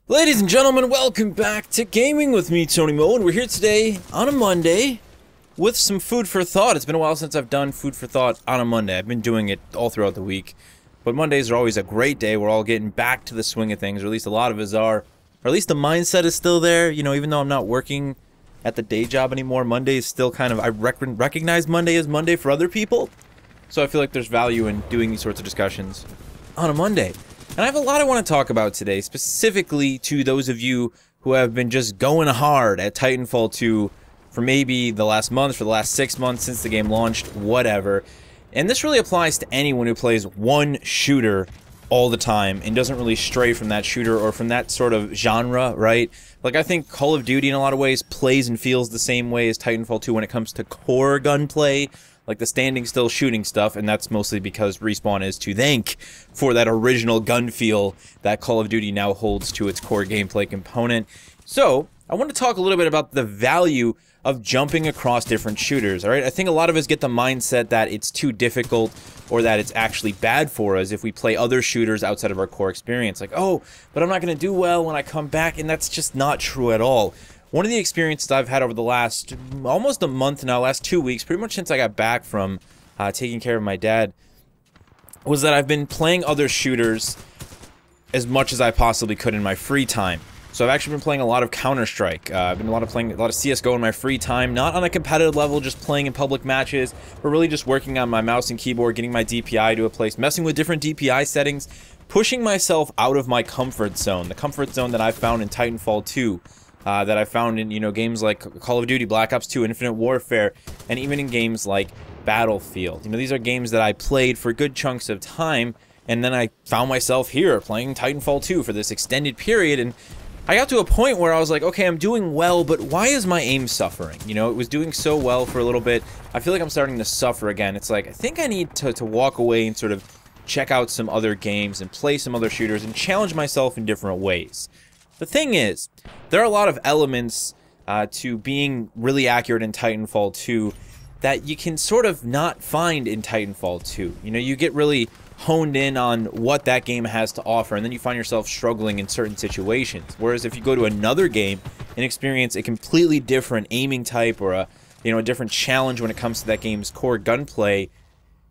Ladies and gentlemen, welcome back to Gaming with me, Tony Mo, and we're here today on a Monday with some food for thought. It's been a while since I've done food for thought on a Monday. I've been doing it all throughout the week, but Mondays are always a great day. We're all getting back to the swing of things, or at least a lot of us are. Or at least the mindset is still there. You know, even though I'm not working at the day job anymore, Monday is still kind of, I recognize Monday as Monday for other people. So I feel like there's value in doing these sorts of discussions on a Monday. And I have a lot I want to talk about today, specifically to those of you who have been just going hard at Titanfall 2 for maybe the last month, for the last 6 months since the game launched, whatever. And this really applies to anyone who plays one shooter all the time and doesn't really stray from that shooter or from that sort of genre, right? Like, I think Call of Duty in a lot of ways plays and feels the same way as Titanfall 2 when it comes to core gunplay, like the standing still shooting stuff, and that's mostly because Respawn is to thank for that original gun feel that Call of Duty now holds to its core gameplay component. So, I want to talk a little bit about the value of jumping across different shooters, alright? I think a lot of us get the mindset that it's too difficult or that it's actually bad for us if we play other shooters outside of our core experience. Like, oh, but I'm not going to do well when I come back, and that's just not true at all. One of the experiences I've had over the last almost a month now, last 2 weeks, pretty much since I got back from taking care of my dad, was that I've been playing other shooters as much as I possibly could in my free time. So I've actually been playing a lot of Counter-Strike. I've been playing a lot of CSGO in my free time, not on a competitive level, just playing in public matches, but really just working on my mouse and keyboard, getting my DPI to a place, messing with different DPI settings, pushing myself out of my comfort zone, the comfort zone that I found in Titanfall 2. That I found in, you know, games like Call of Duty, Black Ops 2, Infinite Warfare, and even in games like Battlefield. You know, these are games that I played for good chunks of time, and then I found myself here playing Titanfall 2 for this extended period, and I got to a point where I was like, okay, I'm doing well, but why is my aim suffering? You know, it was doing so well for a little bit. I feel like I'm starting to suffer again. It's like, I think I need to walk away and sort of check out some other games and play some other shooters and challenge myself in different ways. The thing is, there are a lot of elements to being really accurate in Titanfall 2 that you can sort of not find in Titanfall 2. You know, you get really honed in on what that game has to offer, and then you find yourself struggling in certain situations. Whereas if you go to another game and experience a completely different aiming type or a different challenge when it comes to that game's core gunplay,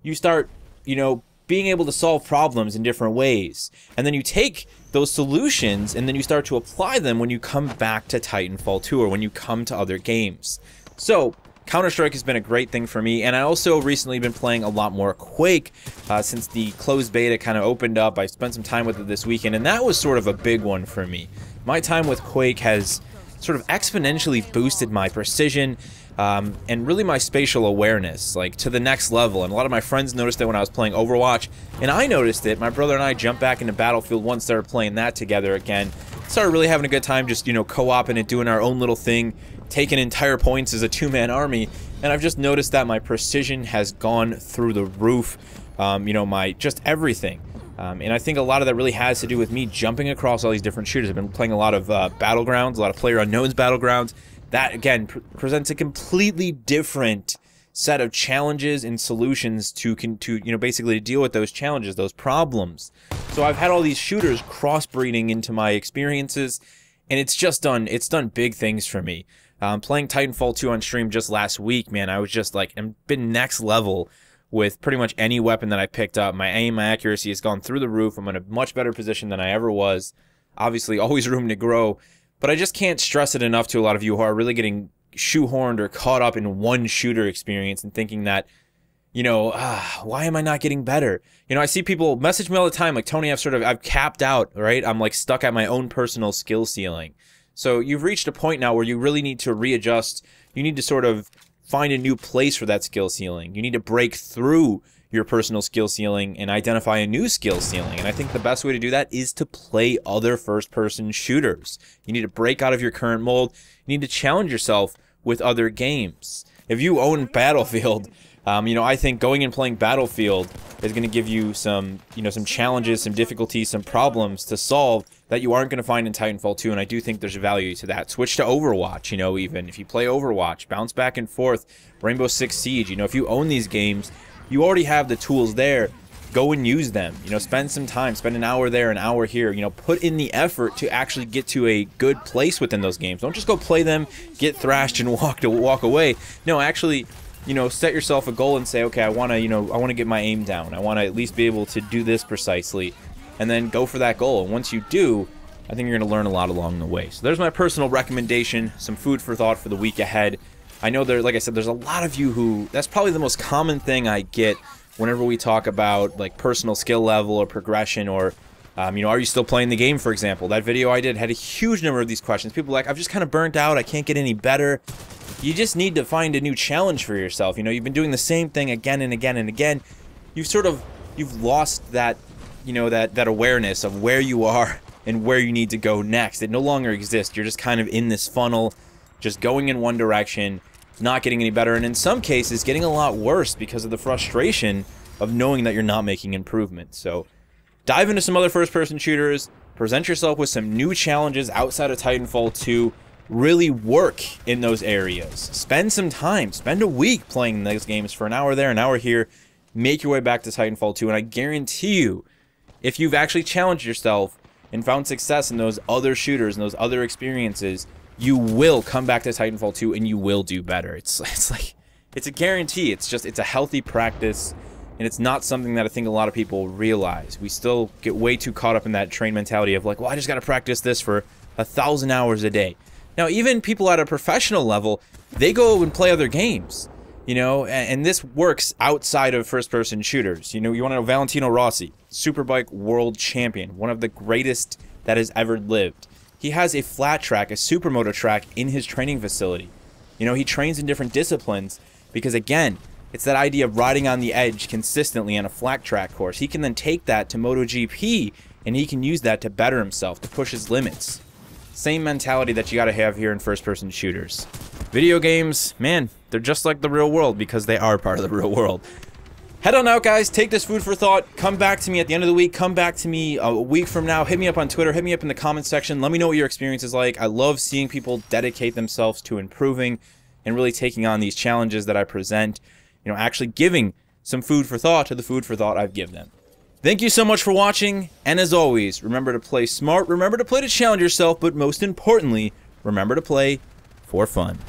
you start, you know, being able to solve problems in different ways. And then you take those solutions and then you start to apply them when you come back to Titanfall 2 or when you come to other games. So, Counter-Strike has been a great thing for me, and I also recently been playing a lot more Quake since the closed beta kind of opened up. I spent some time with it this weekend, and that was sort of a big one for me. My time with Quake has sort of exponentially boosted my precision, and really my spatial awareness, like, to the next level. And a lot of my friends noticed it when I was playing Overwatch, and I noticed it. My brother and I jumped back into Battlefield 1, started playing that together again. Started really having a good time, just, you know, co-oping it, doing our own little thing, taking entire points as a two-man army. And I've just noticed that my precision has gone through the roof, you know, my, just everything. And I think a lot of that really has to do with me jumping across all these different shooters. I've been playing a lot of Battlegrounds, a lot of PlayerUnknown's Battlegrounds. That, again, presents a completely different set of challenges and solutions to you know, basically to deal with those challenges, those problems. So I've had all these shooters crossbreeding into my experiences, and it's done big things for me. Playing Titanfall 2 on stream just last week, man, I was just like, I've been next level with pretty much any weapon that I picked up. My aim, my accuracy has gone through the roof. I'm in a much better position than I ever was. Obviously, always room to grow. But I just can't stress it enough to a lot of you who are really getting shoehorned or caught up in one shooter experience and thinking that, you know, why am I not getting better? You know, I see people message me all the time like, Tony, I've capped out, right? I'm like stuck at my own personal skill ceiling. So you've reached a point now where you really need to readjust. You need to sort of find a new place for that skill ceiling. You need to break through your personal skill ceiling and identify a new skill ceiling. And I think the best way to do that is to play other first-person shooters. You need to break out of your current mold. You need to challenge yourself with other games. If you own Battlefield, you know, I think going and playing Battlefield is going to give you some, you know, some challenges, some difficulties, some problems to solve that you aren't going to find in Titanfall 2, and I do think there's value to that. Switch to Overwatch, you know, even if you play Overwatch, bounce back and forth, Rainbow Six Siege, you know, if you own these games, you already have the tools there. go and use them. You know, spend some time, spend an hour there, an hour here. You know, put in the effort to actually get to a good place within those games. Don't just go play them, get thrashed, and walk away. No, actually, you know, set yourself a goal and say, okay, I want to, you know, I want to get my aim down. I want to at least be able to do this precisely, and then go for that goal. And once you do, I think you're going to learn a lot along the way. So there's my personal recommendation, some food for thought for the week ahead. I know there, like I said, there's a lot of you who, that's probably the most common thing I get whenever we talk about like personal skill level or progression, or you know, are you still playing the game, for example. That video I did had a huge number of these questions. People are like, I've just kind of burnt out, I can't get any better. You just need to find a new challenge for yourself. You know, you've been doing the same thing again and again and again. You've lost that, you know, that awareness of where you are and where you need to go next. It no longer exists. You're just kind of in this funnel, just going in one direction, not getting any better, and in some cases getting a lot worse because of the frustration of knowing that you're not making improvements. So dive into some other first-person shooters, present yourself with some new challenges outside of Titanfall 2, really work in those areas. Spend some time, spend a week playing those games for an hour there, an hour here, make your way back to Titanfall 2, and I guarantee you, if you've actually challenged yourself and found success in those other shooters and those other experiences, you will come back to Titanfall 2 and you will do better. It's like, it's a guarantee. It's a healthy practice, and it's not something that I think a lot of people realize. We still get way too caught up in that train mentality of like, well, I just got to practice this for 1,000 hours a day. Now, even people at a professional level, they go and play other games, you know, and this works outside of first-person shooters. You know, you want to know Valentino Rossi, Superbike world champion, one of the greatest that has ever lived. He has a flat track, a supermoto track in his training facility. You know, he trains in different disciplines because, again, it's that idea of riding on the edge consistently on a flat track course. He can then take that to MotoGP, and he can use that to better himself, to push his limits. Same mentality that you got to have here in first-person shooters. Video games, man, they're just like the real world because they are part of the real world. Head on out, guys. Take this food for thought. Come back to me at the end of the week. Come back to me a week from now. Hit me up on Twitter. Hit me up in the comments section. Let me know what your experience is like. I love seeing people dedicate themselves to improving and really taking on these challenges that I present. You know, actually giving some food for thought to the food for thought I've given them. Thank you so much for watching. And as always, remember to play smart. Remember to play to challenge yourself. But most importantly, remember to play for fun.